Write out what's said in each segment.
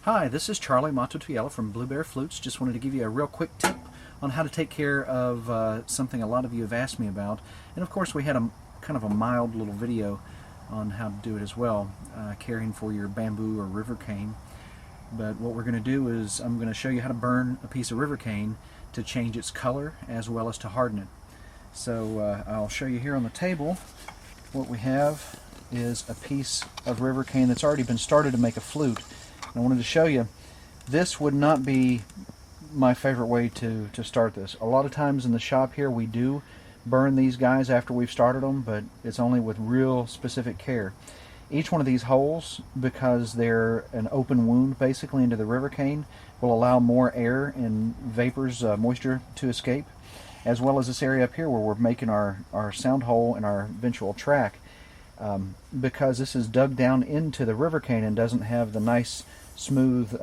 Hi, this is Charlie Mato-Toyela from Blue Bear Flutes. Just wanted to give you a real quick tip on how to take care of something a lot of you have asked me about. And of course we had a kind of a mild little video on how to do it as well, caring for your bamboo or river cane. But what we're going to do is I'm going to show you how to burn a piece of river cane to change its color as well as to harden it. So I'll show you here on the table. What we have is a piece of river cane that's already been started to make a flute. I wanted to show you, this would not be my favorite way to start this. A lot of times in the shop here we do burn these guys after we've started them, but it's only with real specific care. Each one of these holes, because they're an open wound basically into the river cane, will allow more air and vapors, moisture to escape, as well as this area up here where we're making our sound hole and our ventral track. Because this is dug down into the river cane and doesn't have the nice smooth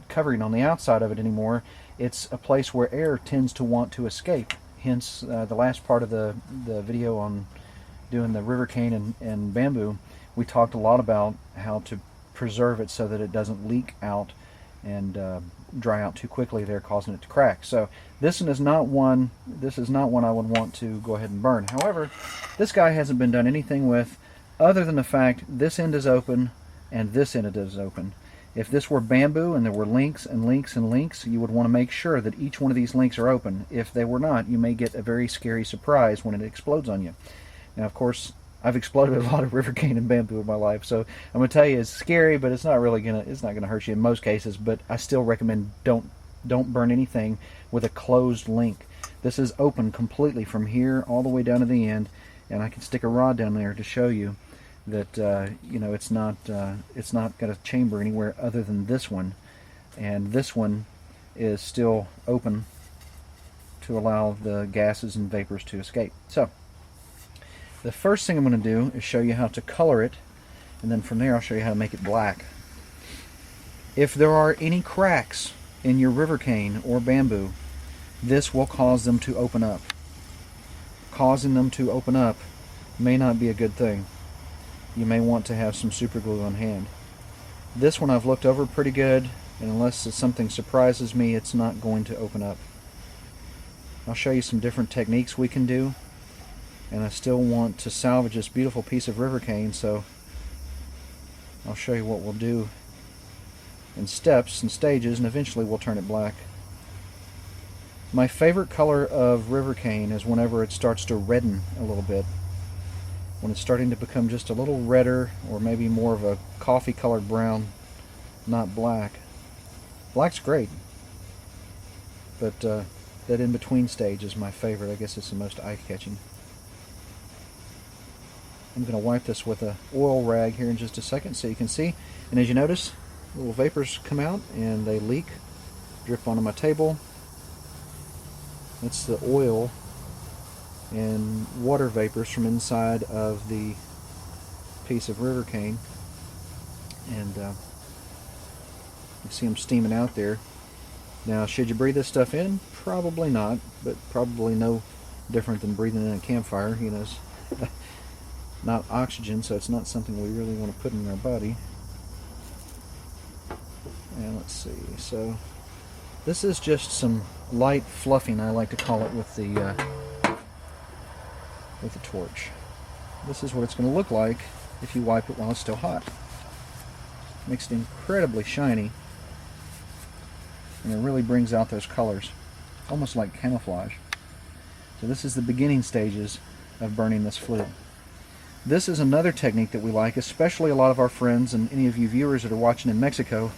covering on the outside of it anymore, it's a place where air tends to want to escape. Hence the last part of the video on doing the river cane and bamboo, we talked a lot about how to preserve it so that it doesn't leak out and dry out too quickly there, causing it to crack. So this is not one I would want to go ahead and burn. However, this guy hasn't been done anything with other than the fact this end is open and this end is open. If this were bamboo and there were links and links and links, you would want to make sure that each one of these links are open. If they were not, you may get a very scary surprise when it explodes on you. Now, of course, I've exploded a lot of river cane and bamboo in my life, so I'm going to tell you it's scary, but it's not gonna hurt you in most cases. But I still recommend don't burn anything with a closed link. This is open completely from here all the way down to the end, and I can stick a rod down there to show you that it's not got a chamber anywhere other than this one, and this one is still open to allow the gases and vapors to escape. So the first thing I'm going to do is show you how to color it, and then from there I'll show you how to make it black. If there are any cracks in your river cane or bamboo, this will cause them to open up. Causing them to open up may not be a good thing. You may want to have some super glue on hand. This one I've looked over pretty good, and unless something surprises me, it's not going to open up. I'll show you some different techniques we can do, and I still want to salvage this beautiful piece of river cane, so I'll show you what we'll do in steps and stages, and eventually we'll turn it black. My favorite color of river cane is whenever it starts to redden a little bit. When it's starting to become just a little redder, or maybe more of a coffee colored brown, not black. Black's great, but that in-between stage is my favorite. I guess it's the most eye-catching. I'm going to wipe this with a oil rag here in just a second so you can see. And as you notice, little vapors come out and they leak, drip onto my table. That's the oil and water vapors from inside of the piece of river cane, and you see them steaming out there. Now, should you breathe this stuff in? Probably not, but probably no different than breathing in a campfire. You know, it's not oxygen, so it's not something we really want to put in our body. And let's see, so this is just some light fluffing, I like to call it, with the torch. This is what it's going to look like if you wipe it while it's still hot. Makes it incredibly shiny, and it really brings out those colors, almost like camouflage. So this is the beginning stages of burning this flute. This is another technique that we like, especially a lot of our friends and any of you viewers that are watching in Mexico.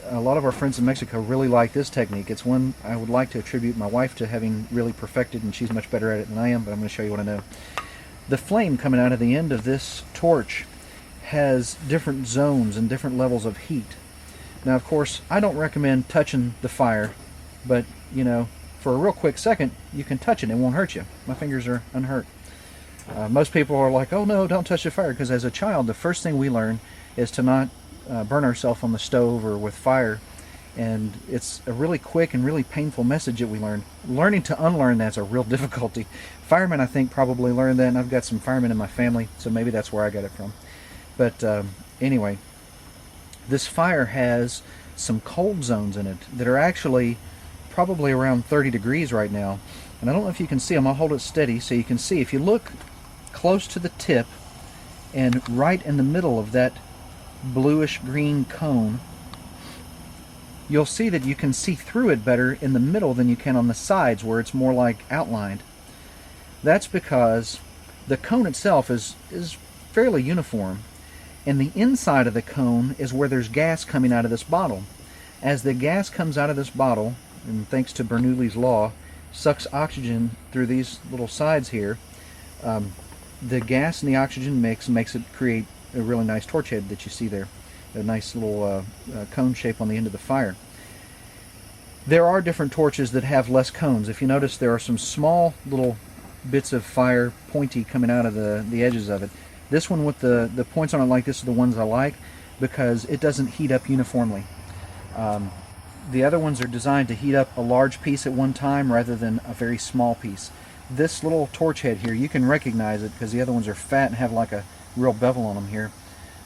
A lot of our friends in Mexico really like this technique. It's one I would like to attribute my wife to having really perfected, and she's much better at it than I am, but I'm going to show you what I know. The flame coming out of the end of this torch has different zones and different levels of heat. Now, of course, I don't recommend touching the fire, but, you know, for a real quick second, you can touch it. It won't hurt you. My fingers are unhurt. Most people are like, oh no, don't touch the fire, because as a child, the first thing we learn is to not burn ourselves on the stove or with fire, and it's a really quick and really painful message that we learn. Learning to unlearn that's a real difficulty. Firemen, I think, probably learned that, and I've got some firemen in my family, so maybe that's where I got it from. But anyway, this fire has some cold zones in it that are actually probably around 30 degrees right now. And I don't know if you can see them. I'll hold it steady so you can see. If you look close to the tip and right in the middle of that bluish green cone, you'll see that you can see through it better in the middle than you can on the sides where it's more like outlined. That's because the cone itself is fairly uniform, and the inside of the cone is where there's gas coming out of this bottle. As the gas comes out of this bottle, and thanks to Bernoulli's law, sucks oxygen through these little sides here, the gas and the oxygen mix makes it create a really nice torch head that you see there, a nice little cone shape on the end of the fire. There are different torches that have less cones. If you notice, there are some small little bits of fire pointy coming out of the edges of it. This one with the points on it like this are the ones I like because it doesn't heat up uniformly. The other ones are designed to heat up a large piece at one time rather than a very small piece. This little torch head here, you can recognize it because the other ones are fat and have like a real bevel on them here.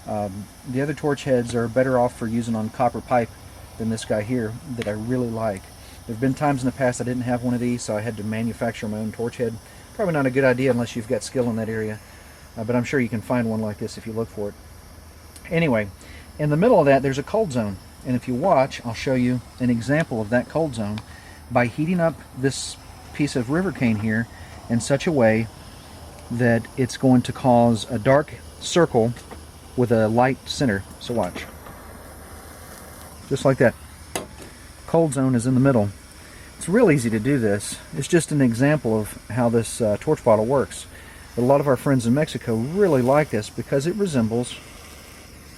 The other torch heads are better off for using on copper pipe than this guy here that I really like. There have been times in the past I didn't have one of these, so I had to manufacture my own torch head. Probably not a good idea unless you've got skill in that area, but I'm sure you can find one like this if you look for it. Anyway, in the middle of that there's a cold zone, and if you watch, I'll show you an example of that cold zone by heating up this piece of river cane here in such a way that it's going to cause a dark circle with a light center. So watch. Just like that. Cold zone is in the middle. It's real easy to do this. It's just an example of how this torch bottle works. But a lot of our friends in Mexico really like this because it resembles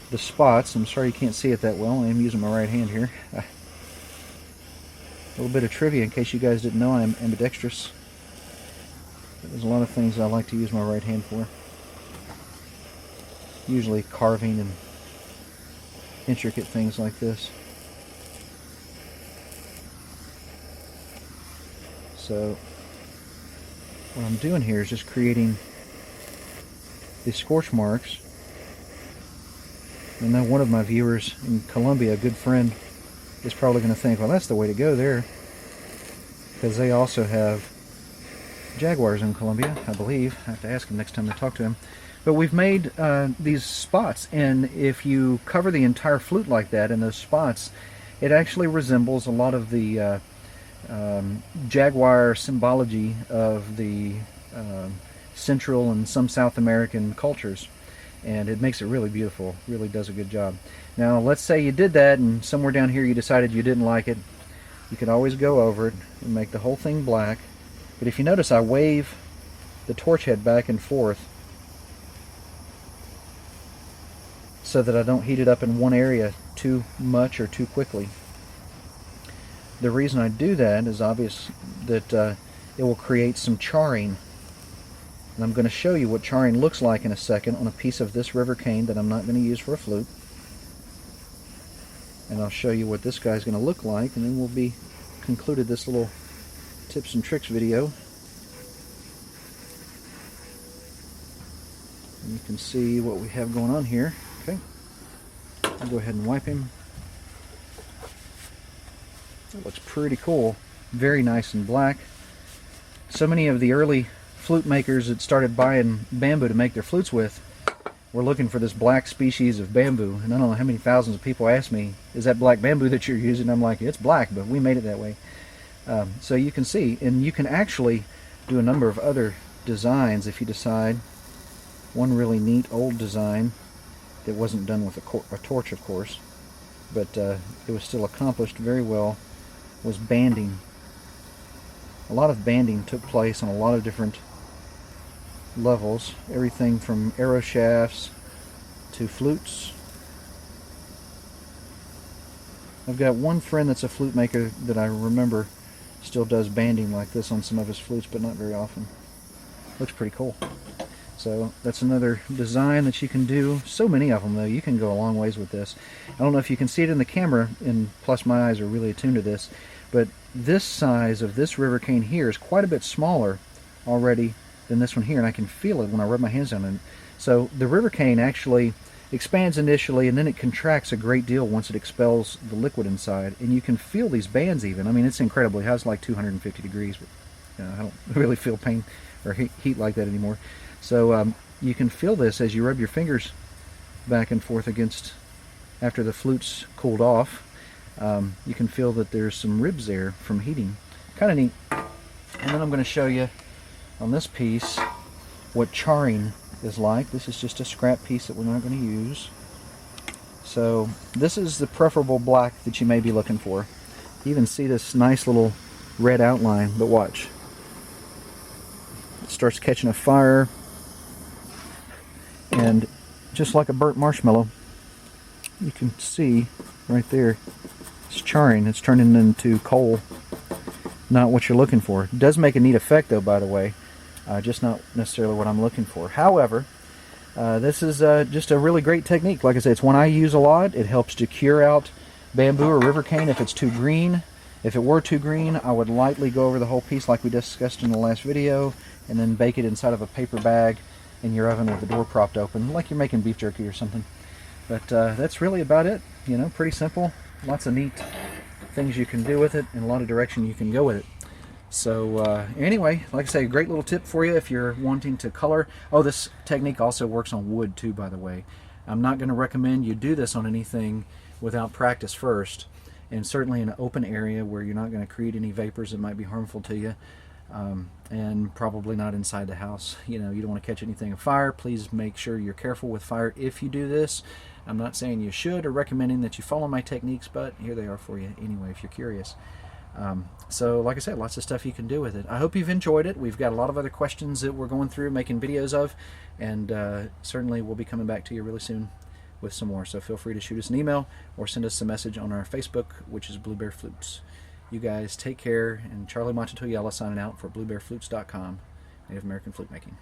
the spots. I'm sorry you can't see it that well. I am using my right hand here. A little bit of trivia in case you guys didn't know, I am ambidextrous. There's a lot of things I like to use my right hand for. Usually carving and intricate things like this. So what I'm doing here is just creating these scorch marks. And now one of my viewers in Colombia, a good friend, is probably going to think, well, that's the way to go there, because they also have jaguars in Colombia, I believe. I have to ask him next time I talk to him. But we've made these spots, and if you cover the entire flute like that in those spots, it actually resembles a lot of the jaguar symbology of the Central and some South American cultures, and it makes it really beautiful. Really does a good job. Now let's say you did that and somewhere down here you decided you didn't like it. You could always go over it and make the whole thing black. But if you notice, I wave the torch head back and forth so that I don't heat it up in one area too much or too quickly. The reason I do that is obvious that it will create some charring. And I'm going to show you what charring looks like in a second on a piece of this river cane that I'm not going to use for a flute. And I'll show you what this guy's going to look like, and then we'll be concluded this little tips and tricks video. And you can see what we have going on here. Okay, I'll go ahead and wipe him. It looks pretty cool. Very nice and black. So many of the early flute makers that started buying bamboo to make their flutes with were looking for this black species of bamboo. And I don't know how many thousands of people ask me, is that black bamboo that you're using? I'm like, it's black, but we made it that way. So you can see, and you can actually do a number of other designs if you decide. One really neat old design that wasn't done with a torch, of course, but it was still accomplished very well, was banding. A lot of banding took place on a lot of different levels, everything from arrow shafts to flutes. I've got one friend that's a flute maker that I remember still does banding like this on some of his flutes, but not very often. Looks pretty cool. So that's another design that you can do. So many of them, though. You can go a long ways with this. I don't know if you can see it in the camera, and plus my eyes are really attuned to this, but this size of this river cane here is quite a bit smaller already than this one here, and I can feel it when I rub my hands on it. So the river cane actually expands initially, and then it contracts a great deal once it expels the liquid inside. And you can feel these bands even. I mean, it's incredible. It has like 250 degrees, but I don't really feel pain or heat like that anymore. So you can feel this as you rub your fingers back and forth against, after the flute's cooled off. You can feel that there's some ribs there from heating. Kind of neat. And then I'm going to show you on this piece what charring is like. This is just a scrap piece that we're not going to use. So this is the preferable black that you may be looking for. You even see this nice little red outline, but watch. It starts catching a fire, and just like a burnt marshmallow, you can see right there, it's charring. It's turning into coal. Not what you're looking for. It does make a neat effect though, by the way. Just not necessarily what I'm looking for. However, this is just a really great technique. Like I said, it's one I use a lot. It helps to cure out bamboo or river cane if it's too green. If it were too green, I would lightly go over the whole piece like we discussed in the last video, and then bake it inside of a paper bag in your oven with the door propped open, like you're making beef jerky or something. But that's really about it. You know, pretty simple. Lots of neat things you can do with it, and a lot of direction you can go with it. So anyway, like I say, a great little tip for you if you're wanting to color. Oh, this technique also works on wood too, by the way. I'm not going to recommend you do this on anything without practice first, and certainly in an open area where you're not going to create any vapors that might be harmful to you, and probably not inside the house. You know, you don't want to catch anything afire. Please make sure you're careful with fire if you do this. I'm not saying you should or recommending that you follow my techniques, but here they are for you anyway if you're curious. So like I said, lots of stuff you can do with it. I hope you've enjoyed it. We've got a lot of other questions that we're going through, making videos of, and certainly we'll be coming back to you really soon with some more. So feel free to shoot us an email or send us a message on our Facebook, which is Blue Bear Flutes. You guys take care, and Charlie Mato-Toyela signing out for BlueBearFlutes.com, Native American Flute Making.